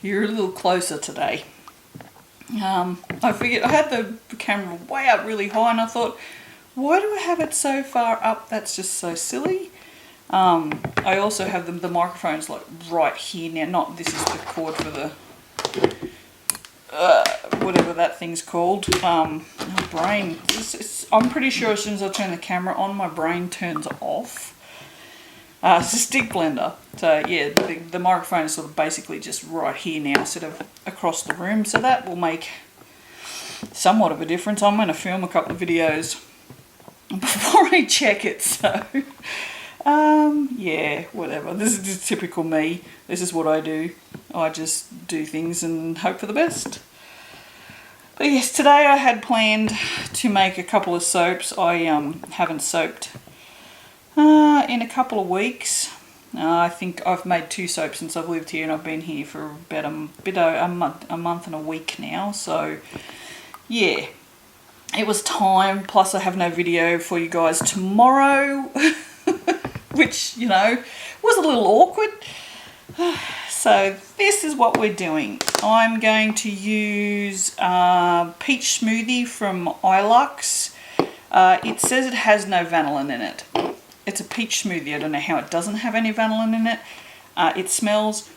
You're a little closer today. I figured I had the camera way up really high and I thought, why do I have it so far up? That's just so silly. I also have the microphones like right here now. Not this is the cord for the whatever that thing's called. My brain. I'm pretty sure as soon as I turn the camera on, my brain turns off. It's a stick blender. So yeah, the microphone is sort of basically just right here now instead of across the room. So that will make somewhat of a difference. I'm going to film a couple of videos before I check it. So yeah, whatever. This is just typical me. This is what I do. I just do things and hope for the best. But yes, today I had planned to make a couple of soaps. I haven't soaped in a couple of weeks. I think I've made 2 soaps since I've lived here, and I've been here for about a month and a week now. So yeah, it was time. Plus I have no video for you guys tomorrow, which, you know, was a little awkward. So this is what we're doing. I'm going to use peach smoothie from Ilux. It says it has no vanillin in it. It's a peach smoothie. I don't know how it doesn't have any vanillin in it. It smells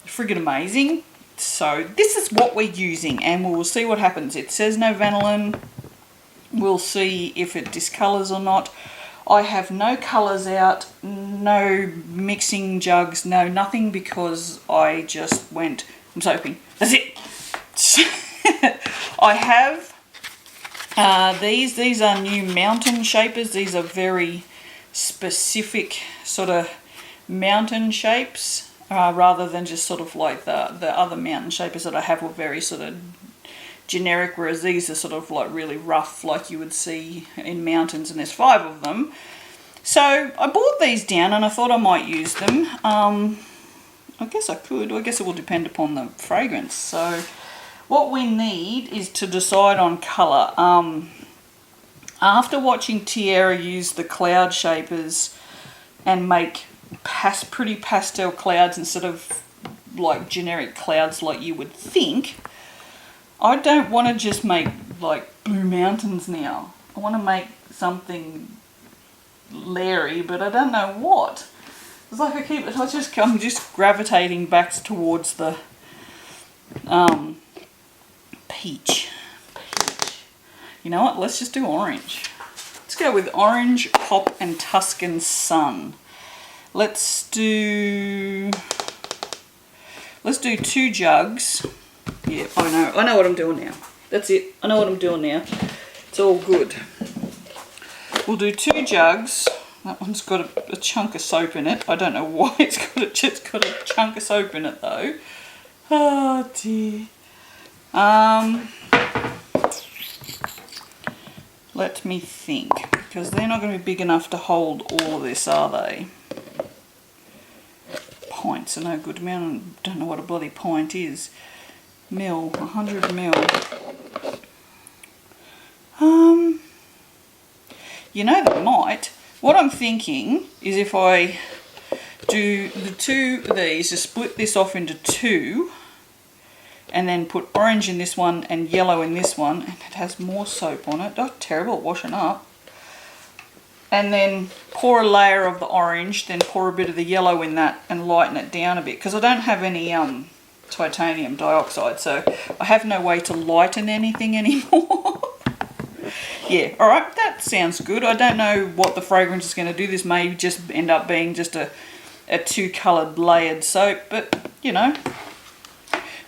friggin' amazing. So this is what we're using, and we'll see what happens. It says no vanillin. We'll see if it discolors or not. I have no colours out, no mixing jugs, no nothing, because I just went, I'm soaping. That's it. I have these are new mountain shapers. These are very specific sort of mountain shapes, rather than just sort of like the other mountain shapers that I have were very sort of generic, whereas these are sort of like really rough, like you would see in mountains, and there's 5 of them. So I bought these down and I thought I might use them. I guess I could. I guess it will depend upon the fragrance. So what we need is to decide on colour. After watching Tiara use the cloud shapers and make pretty pastel clouds instead of like generic clouds like you would think, I don't want to just make like blue mountains now. I want to make something leery, but I don't know what. It's like I'm just gravitating back towards the peach. You know what? Let's just do orange. Let's go with orange, hop, and Tuscan sun. Let's do 2 jugs. Yeah, I know what I'm doing now. That's it. I know what I'm doing now. It's all good. We'll do 2 jugs. That one's got a chunk of soap in it. I don't know why it's got a chunk of soap in it though. Oh dear. Let me think, because they're not going to be big enough to hold all of this, are they? Pints are no good. I don't know what a bloody pint is. 100 mil. You know, that might. What I'm thinking is if I do the 2 of these, just split this off into 2, and then put orange in this one and yellow in this one, and it has more soap on it. Oh, terrible at washing up. And then pour a layer of the orange, then pour a bit of the yellow in that and lighten it down a bit, because I don't have any titanium dioxide, so I have no way to lighten anything anymore. Yeah, alright, that sounds good. I don't know what the fragrance is going to do. This may just end up being just a 2-coloured layered soap, but you know,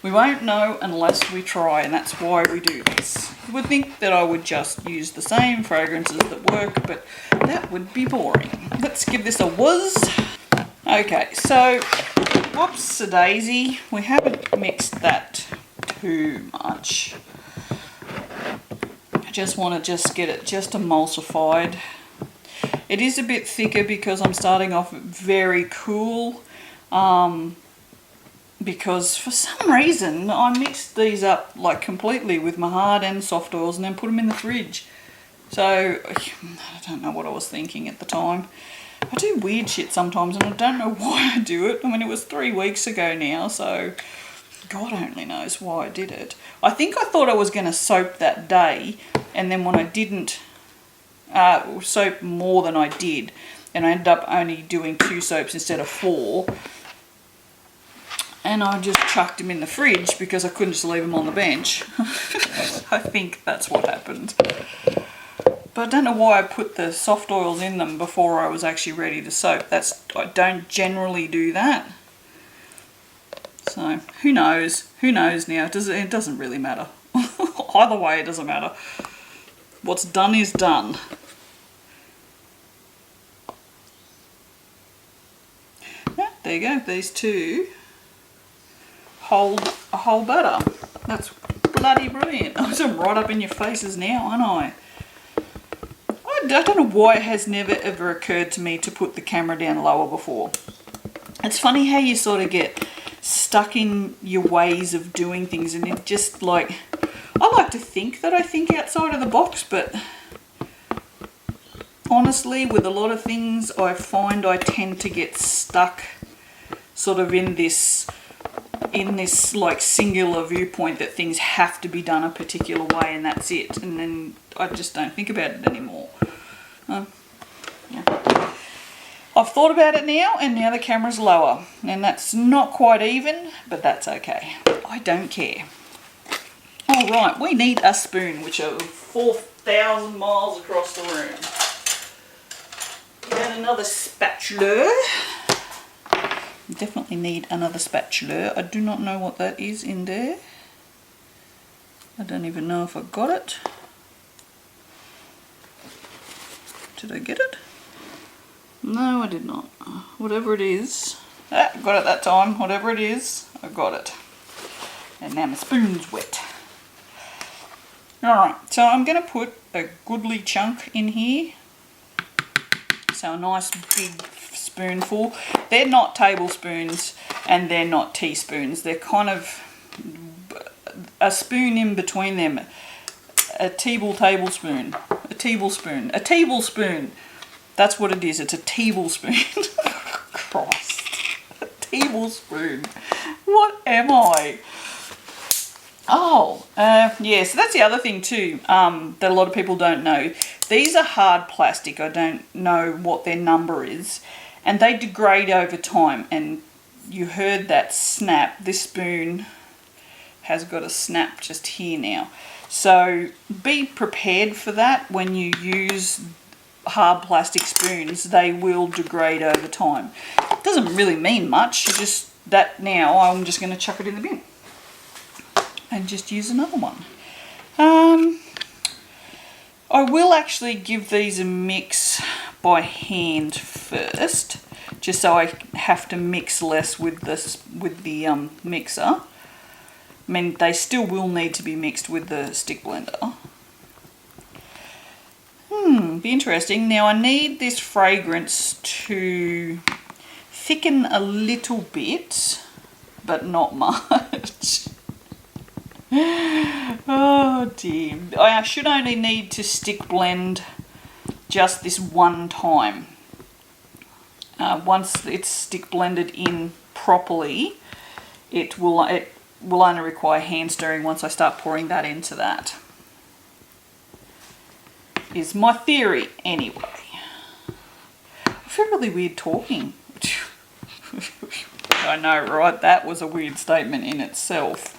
we won't know unless we try, and that's why we do this. You would think that I would just use the same fragrances that work, but that would be boring. Let's give this a whiz. Okay, so, whoops-a-daisy, we haven't mixed that too much. I just want to get it just emulsified. It is a bit thicker because I'm starting off very cool, because for some reason I mixed these up like completely with my hard and soft oils and then put them in the fridge. So, I don't know what I was thinking at the time. I do weird shit sometimes and I don't know why I do it. I mean, it was 3 weeks ago now, so God only knows why I did it. I think I thought I was going to soap that day, and then when I didn't soap more than I did, and I ended up only doing 2 soaps instead of 4, and I just chucked them in the fridge because I couldn't just leave them on the bench. I think that's what happened. But I don't know why I put the soft oils in them before I was actually ready to soap. I don't generally do that. So, who knows? Who knows now? It doesn't really matter. Either way, it doesn't matter. What's done is done. Yeah, there you go. These 2 hold a whole butter. That's bloody brilliant. I'm right up in your faces now, aren't I? I don't know why it has never ever occurred to me to put the camera down lower before. It's funny how you sort of get stuck in your ways of doing things, and it just like, I like to think that I think outside of the box, but honestly with a lot of things I find I tend to get stuck sort of in this like singular viewpoint that things have to be done a particular way and that's it, and then I just don't think about it anymore. Yeah. I've thought about it now, and now the camera's lower, and that's not quite even, but that's okay. I don't care. All right, we need a spoon, which are 4,000 miles across the room. And another spatula. Definitely need another spatula. I do not know what that is in there. I don't even know if I got it. Did I get it? No, I did not. Whatever it is. Ah, got it that time. Whatever it is, I got it. And now my spoon's wet. Alright, so I'm going to put a goodly chunk in here. So a nice big spoonful. They're not tablespoons and they're not teaspoons. They're kind of a spoon in between them. A tablespoon. A tablespoon. That's what it is. It's a tablespoon. Christ. A tablespoon. What am I? Oh, yeah, so that's the other thing too, that a lot of people don't know. These are hard plastic. I don't know what their number is. And they degrade over time. And you heard that snap. This spoon has got a snap just here now. So be prepared for that when you use hard plastic spoons. They will degrade over time. It doesn't really mean much. Just that now I'm just going to chuck it in the bin and just use another one. I will actually give these a mix by hand first, just so I have to mix less with the mixer. I mean, they still will need to be mixed with the stick blender. Be interesting. Now I need this fragrance to thicken a little bit, but not much. Oh dear. I should only need to stick blend just this one time. Once it's stick blended in properly, it will only require hand stirring once I start pouring that into that. Is my theory anyway. I feel really weird talking. I know, right? That was a weird statement in itself.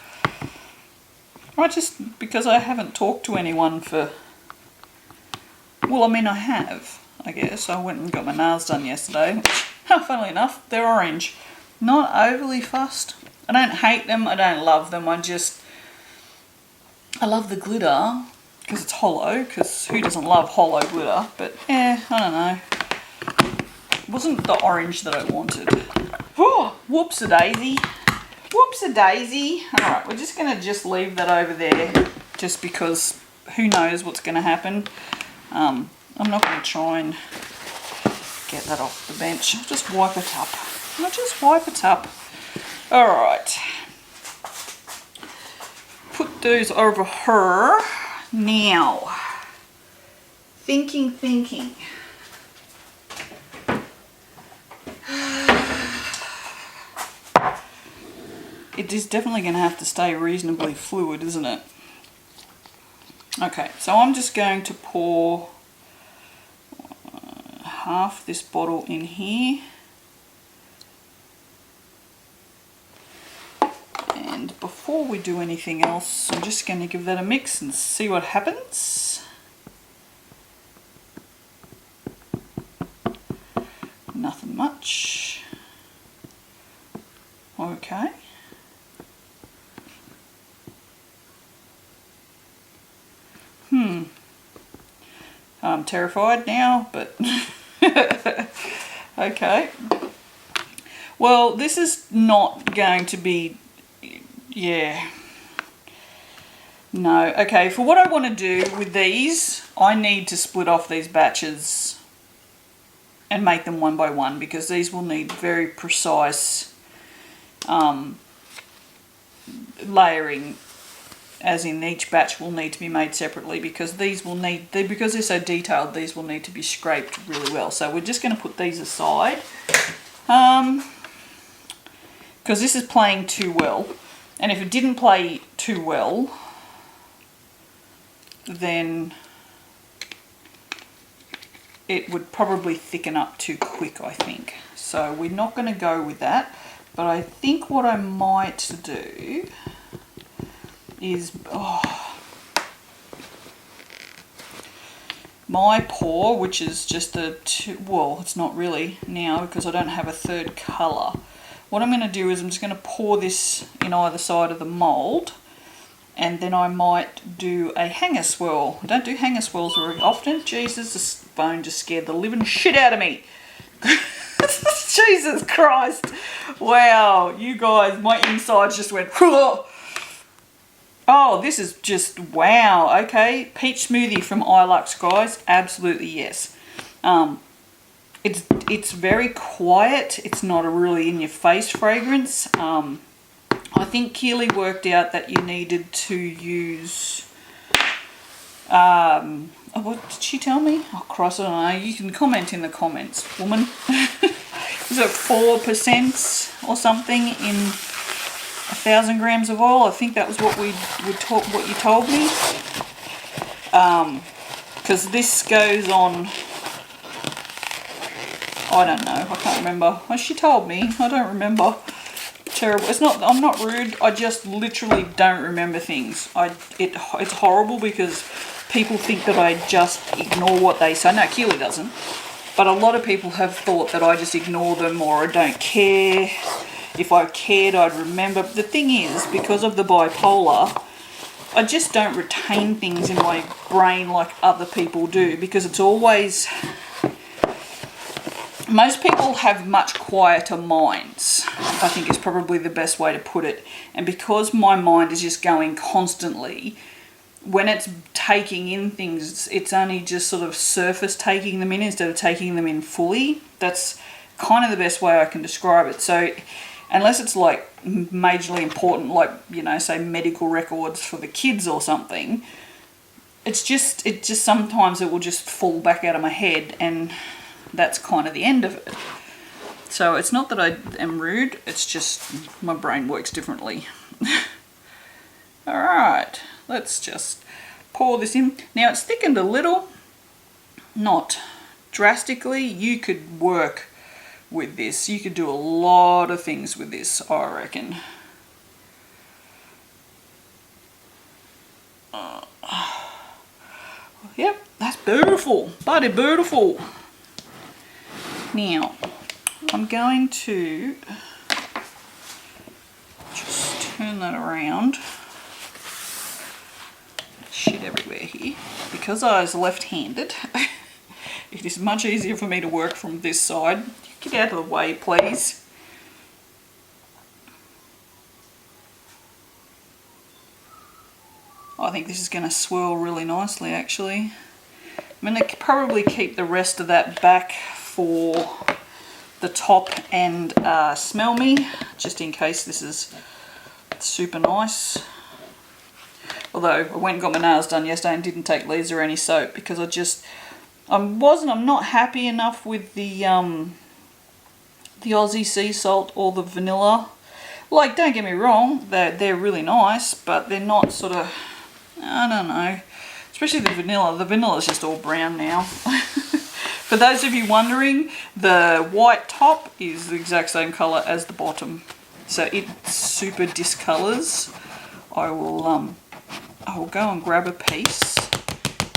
Right, just because I haven't talked to anyone for... Well, I mean, I have, I guess. I went and got my nails done yesterday. Funnily enough, they're orange. Not overly fussed. I don't hate them. I don't love them. I love the glitter because it's hollow, because who doesn't love hollow glitter? But, yeah, I don't know. It wasn't the orange that I wanted. Oh, whoops-a-daisy. Whoops-a-daisy. Alright, we're just going to just leave that over there just because who knows what's going to happen. I'm not going to try and get that off the bench. I'll just wipe it up. I'll just wipe it up. Alright. Put those over her. Now, thinking. It is definitely going to have to stay reasonably fluid, isn't it? Okay, so I'm just going to pour half this bottle in here. And before we do anything else, I'm just going to give that a mix and see what happens. Nothing much. Okay. I'm terrified now, but okay. Well, this is not going to be, yeah. No, okay, for what I want to do with these, I need to split off these batches and make them one by one, because these will need very precise layering, as in each batch will need to be made separately, because these will need, because they're so detailed, these will need to be scraped really well. So we're just going to put these aside, because this is playing too well, and if it didn't play too well, then it would probably thicken up too quick, I think. So we're not going to go with that, but I think what I might do is, my pour, which is just well, it's not really now because I don't have a third colour. What I'm going to do is I'm just going to pour this in either side of the mould, and then I might do a hanger swirl. I don't do hanger swirls very often. Jesus, this phone just scared the living shit out of me. Jesus Christ. Wow, you guys, my insides just went, oh, this is just, wow. Okay, peach smoothie from Ilux, guys. Absolutely, yes. It's very quiet. It's not a really in-your-face fragrance. I think Keely worked out that you needed to use, what did she tell me? Oh, Christ, I don't know. You can comment in the comments, woman. Is it 4% or something in 1,000 grams of oil? I think that was what what you told me. Because this goes on, I don't know, I can't remember. Oh, she told me, I don't remember. Terrible. It's not, I'm not rude, I just literally don't remember things. It's horrible because people think that I just ignore what they say. No, Keely doesn't. But a lot of people have thought that I just ignore them or I don't care. If I cared, I'd remember. But the thing is, because of the bipolar, I just don't retain things in my brain like other people do, because it's always, most people have much quieter minds, I think is probably the best way to put it. And because my mind is just going constantly, when it's taking in things, it's only just sort of surface taking them in instead of taking them in fully. That's kind of the best way I can describe it. So unless it's like majorly important, like, you know, say medical records for the kids or something, it just sometimes it will just fall back out of my head, and that's kind of the end of it. So it's not that I am rude, it's just my brain works differently. Alright, let's just pour this in. Now it's thickened a little, not drastically. You could work with this. You could do a lot of things with this, I reckon. Yep, that's beautiful. Bloody beautiful. Now, I'm going to just turn that around. Shit everywhere here. Because I was left-handed, it is much easier for me to work from this side. Get out of the way, please. I think this is going to swirl really nicely, actually. I'm going to probably keep the rest of that back for the top and smell me, just in case this is super nice. Although I went and got my nails done yesterday and didn't take leaves or any soap, because I just I'm not happy enough with the Aussie sea salt or the vanilla. Like, don't get me wrong, they're really nice, but they're not sort of, I don't know, especially the vanilla. The vanilla is just all brown now. For those of you wondering, the white top is the exact same colour as the bottom, so it super discolours. I will go and grab a piece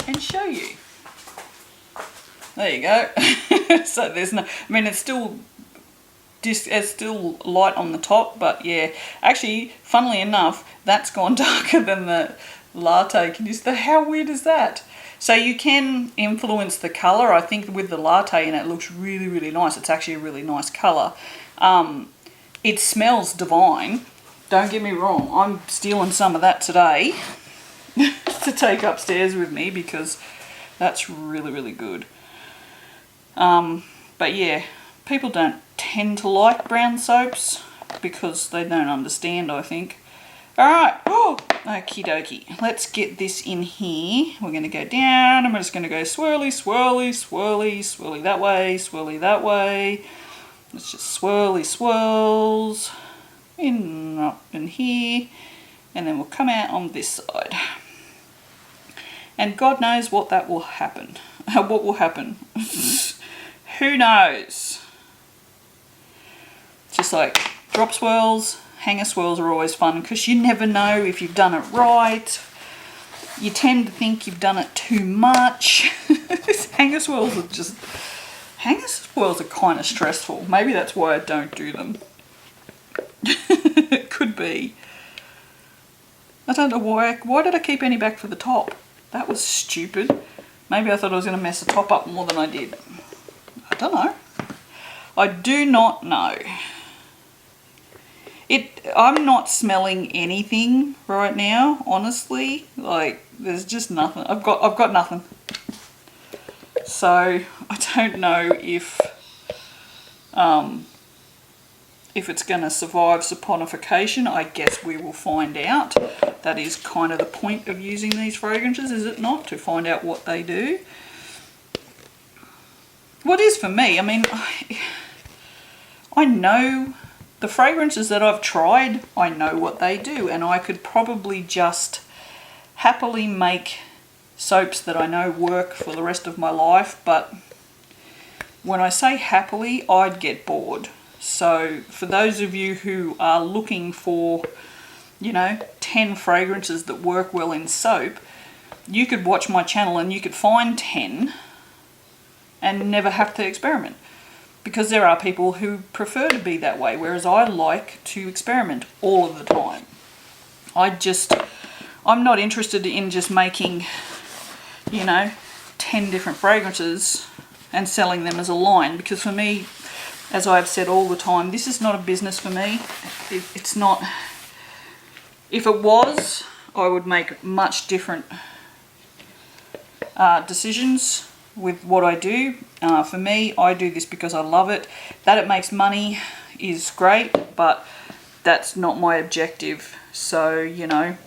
and show you. There you go. So there's no, I mean, it's still light on the top, but yeah, actually, funnily enough, that's gone darker than the latte. Can you see? How weird is that? So you can influence the colour. I think with the latte, and it looks really, really nice. It's actually a really nice colour. It smells divine. Don't get me wrong. I'm stealing some of that today to take upstairs with me because that's really, really good. But yeah, people don't tend to like brown soaps because they don't understand, I think. Alright, oh, okie dokie. Let's get this in here. We're going to go down and we're just going to go swirly, swirly, swirly, swirly that way, swirly that way. Let's just swirly swirls in, up in here, and then we'll come out on this side. And God knows what that will happen. What will happen? Who knows? Just like drop swirls, hanger swirls are always fun because you never know if you've done it right. You tend to think you've done it too much. Hanger swirls are kind of stressful. Maybe that's why I don't do them. It could be. I don't know why. Why did I keep any back for the top? That was stupid. Maybe I thought I was going to mess the top up more than I did. I don't know. I do not know. I'm not smelling anything right now, honestly. Like, there's just nothing. I've got nothing. So I don't know if it's going to survive saponification. I guess we will find out. That is kind of the point of using these fragrances, is it not? To find out what they do. What is for me, I mean, I know the fragrances that I've tried, I know what they do, and I could probably just happily make soaps that I know work for the rest of my life, but when I say happily, I'd get bored. So for those of you who are looking for, 10 fragrances that work well in soap, you could watch my channel and you could find 10 and never have to experiment. Because there are people who prefer to be that way, whereas I like to experiment all of the time. I'm not interested in just making, 10 different fragrances and selling them as a line, because for me, as I've said all the time, this is not a business for me. It's not. If it was, I would make much different decisions with what I do. For me, I do this because I love it. That it makes money is great, but that's not my objective. So, I mean,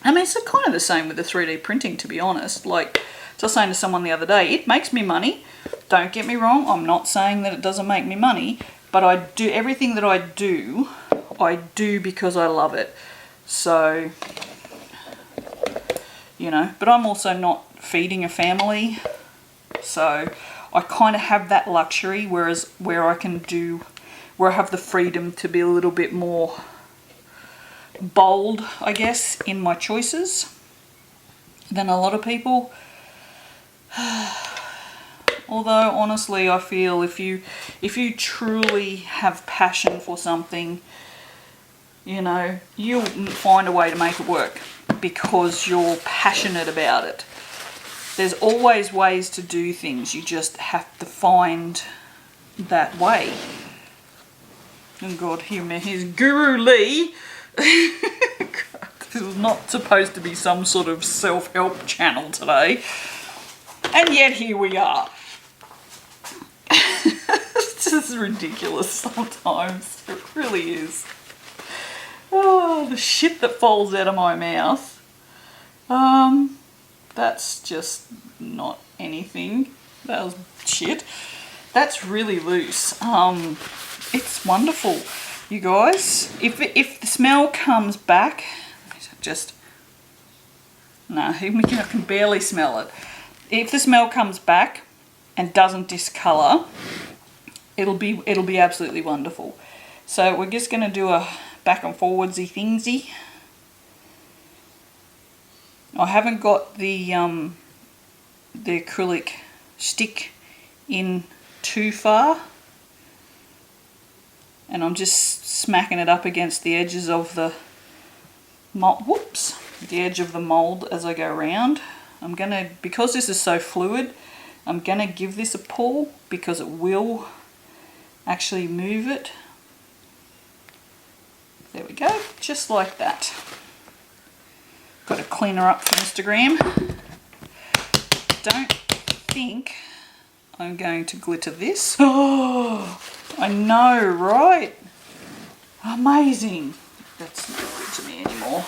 it's kind of the same with the 3D printing, to be honest. Like, I was saying to someone the other day, it makes me money. Don't get me wrong, I'm not saying that it doesn't make me money, but I do everything that I do because I love it. So, but I'm also not feeding a family. So I kind of have that luxury, whereas where I have the freedom to be a little bit more bold, I guess, in my choices than a lot of people. Although honestly, I feel if you truly have passion for something, you'll find a way to make it work because you're passionate about it. There's always ways to do things. You just have to find that way. And God, here's Guru Lee. This was not supposed to be some sort of self-help channel today. And yet here we are. It's just ridiculous sometimes. It really is. Oh, the shit that falls out of my mouth. That's just not anything. That was shit. That's really loose. It's wonderful, you guys. If the smell comes back, just no, I can barely smell it. If the smell comes back and doesn't discolour, it'll be absolutely wonderful. So we're just going to do a back and forwardsy thingsy. I haven't got the acrylic stick in too far, and I'm just smacking it up against the edges of the the edge of the mold as I go around. I'm gonna, because this is so fluid, I'm gonna give this a pull because it will actually move it. There we go, just like that. Got to clean her up for Instagram. Don't think I'm going to glitter this. Oh, I know, right? Amazing. That's not good to me anymore.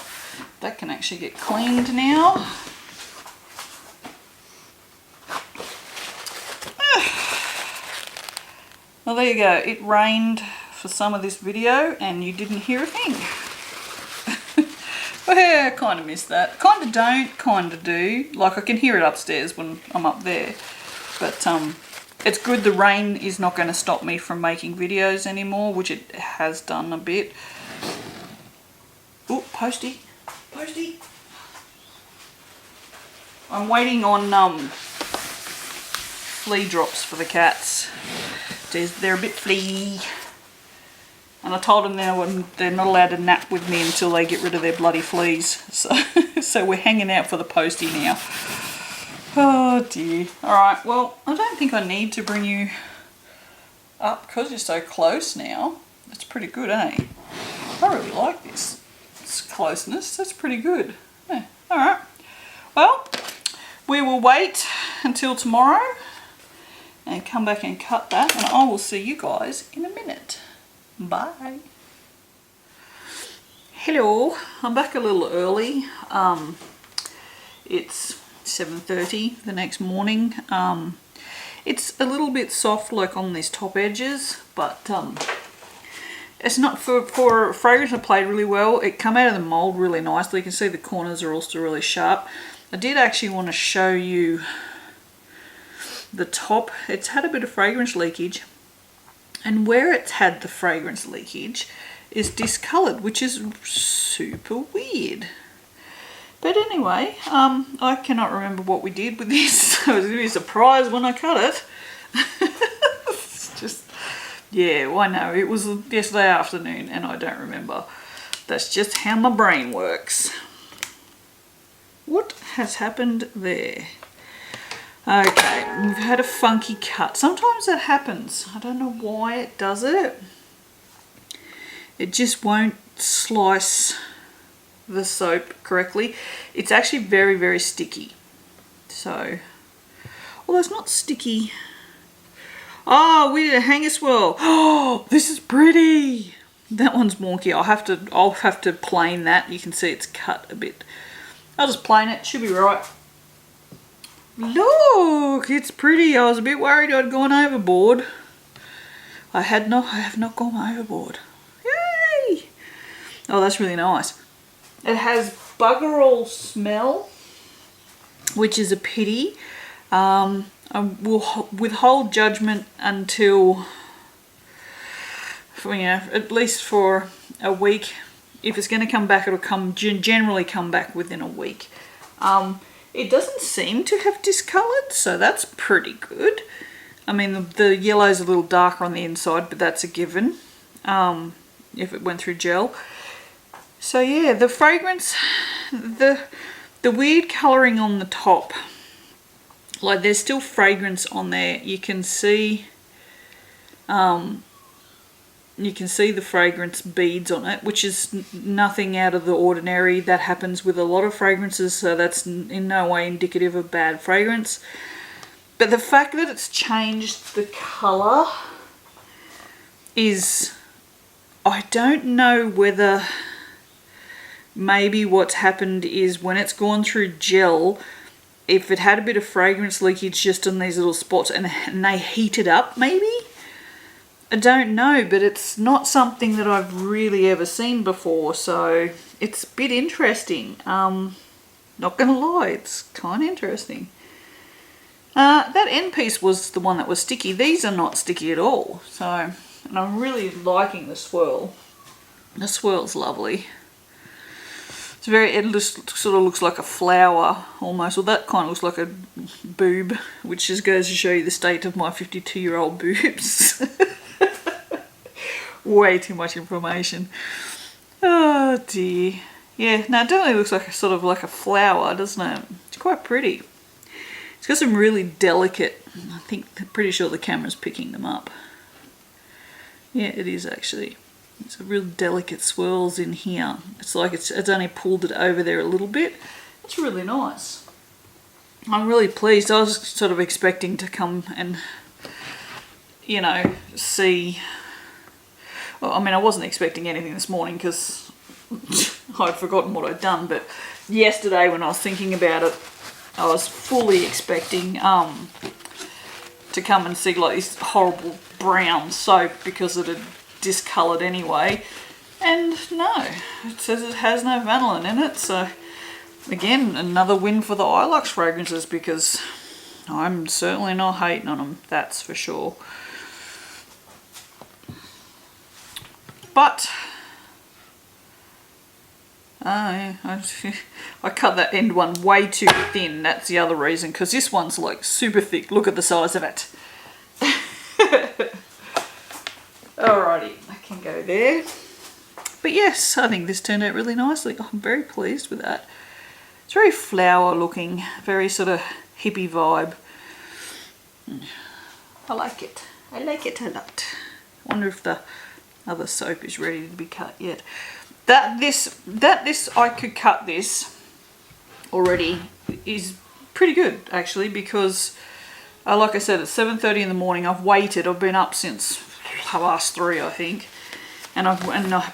That can actually get cleaned now. Well, there you go. It rained for some of this video and you didn't hear a thing. Well, yeah, I kind of miss that. Kind of don't, kind of do. Like, I can hear it upstairs when I'm up there. But it's good the rain is not going to stop me from making videos anymore, which it has done a bit. Oh, posty. Posty. I'm waiting on flea drops for the cats. They're a bit flea. And I told them they're not allowed to nap with me until they get rid of their bloody fleas. So we're hanging out for the postie now. Oh dear. Alright, well, I don't think I need to bring you up because you're so close now. That's pretty good, eh? I really like this closeness. That's pretty good. Yeah. Alright. Well, we will wait until tomorrow and come back and cut that, and I will see you guys in a minute. Bye. Hello, I'm back a little early. It's 7:30 the next morning. It's a little bit soft like on these top edges, but it's not for fragrance. It played really well. It come out of the mold really nicely. You can see the corners are also really sharp. I did actually want to show you the top. It's had a bit of fragrance leakage. And where it's had the fragrance leakage is discoloured, which is super weird. But anyway, I cannot remember what we did with this. I was going to be surprised when I cut it. It's just, yeah, well, I know. It was yesterday afternoon and I don't remember. That's just how my brain works. What has happened there? Okay, we've had a funky cut. Sometimes that happens. I don't know why it does it. It just won't slice the soap correctly. It's actually very, very sticky. So, although it's not sticky. Oh, we did a hanger swirl. Oh, this is pretty. That one's wonky. I'll have to plane that. You can see it's cut a bit. I'll just plane it. Should be right. Look, it's pretty. I was a bit worried I'd gone overboard. I have not gone overboard. Yay! Oh, that's really nice. It has bugger all smell, which is a pity. I will withhold judgment until, at least for a week. If it's going to come back, it'll generally come back within a week. It doesn't seem to have discoloured, so that's pretty good. I mean, the yellow's a little darker on the inside, but that's a given if it went through gel. So yeah, the fragrance, the weird colouring on the top, like there's still fragrance on there. You can see the fragrance beads on it, which is nothing out of the ordinary. That happens with a lot of fragrances, so that's in no way indicative of bad fragrance. But the fact that it's changed the colour is, I don't know whether maybe what's happened is when it's gone through gel, if it had a bit of fragrance leakage just on these little spots and they heated up maybe. I don't know, but it's not something that I've really ever seen before, so it's a bit interesting. Not gonna lie, it's kind of interesting. That end piece was the one that was sticky. These are not sticky at all, so, and I'm really liking the swirl. The swirl's lovely. It's very, it sort of looks like a flower almost. Well, that kind of looks like a boob, which just goes to show you the state of my 52-year-old boobs. Way too much information. Oh dear. Yeah, no, it definitely looks like a sort of like a flower, doesn't it? It's quite pretty. It's got some really delicate, I'm pretty sure the camera's picking them up. Yeah, it is actually. It's a real delicate swirls in here. It's like it's only pulled it over there a little bit. It's really nice. I'm really pleased. I was sort of expecting to come and, you know, see. Well, I mean, I wasn't expecting anything this morning because I'd forgotten what I'd done. But yesterday when I was thinking about it, I was fully expecting to come and see like this horrible brown soap because it had discoloured anyway. And no, it says it has no vanillin in it. So again, another win for the Ilux fragrances because I'm certainly not hating on them, that's for sure. But I cut that end one way too thin. That's the other reason, because this one's like super thick. Look at the size of it. Alrighty, I can go there. But yes, I think this turned out really nicely. I'm very pleased with that. It's very flower looking, very sort of hippie vibe. I like it. I like it a lot. I wonder if the other soap is ready to be cut yet. This I could cut this already is pretty good actually, because like I said, it's 7:30 in the morning. I've waited. I've been up since 3:30 I think, and I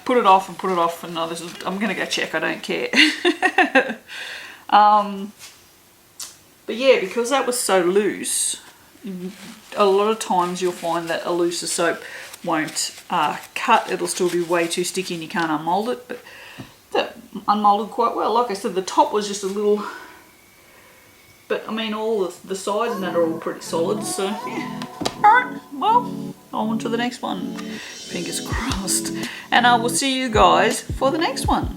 put it off and put it off, and no, I'm gonna go check. I don't care. But yeah, because that was so loose, a lot of times you'll find that a looser soap won't cut. It'll still be way too sticky and you can't unmold it, but that unmolded quite well. Like I said, the top was just a little, but I mean all the sides and that are all pretty solid, so yeah. Alright, well, on to the next one. Fingers crossed. And I will see you guys for the next one.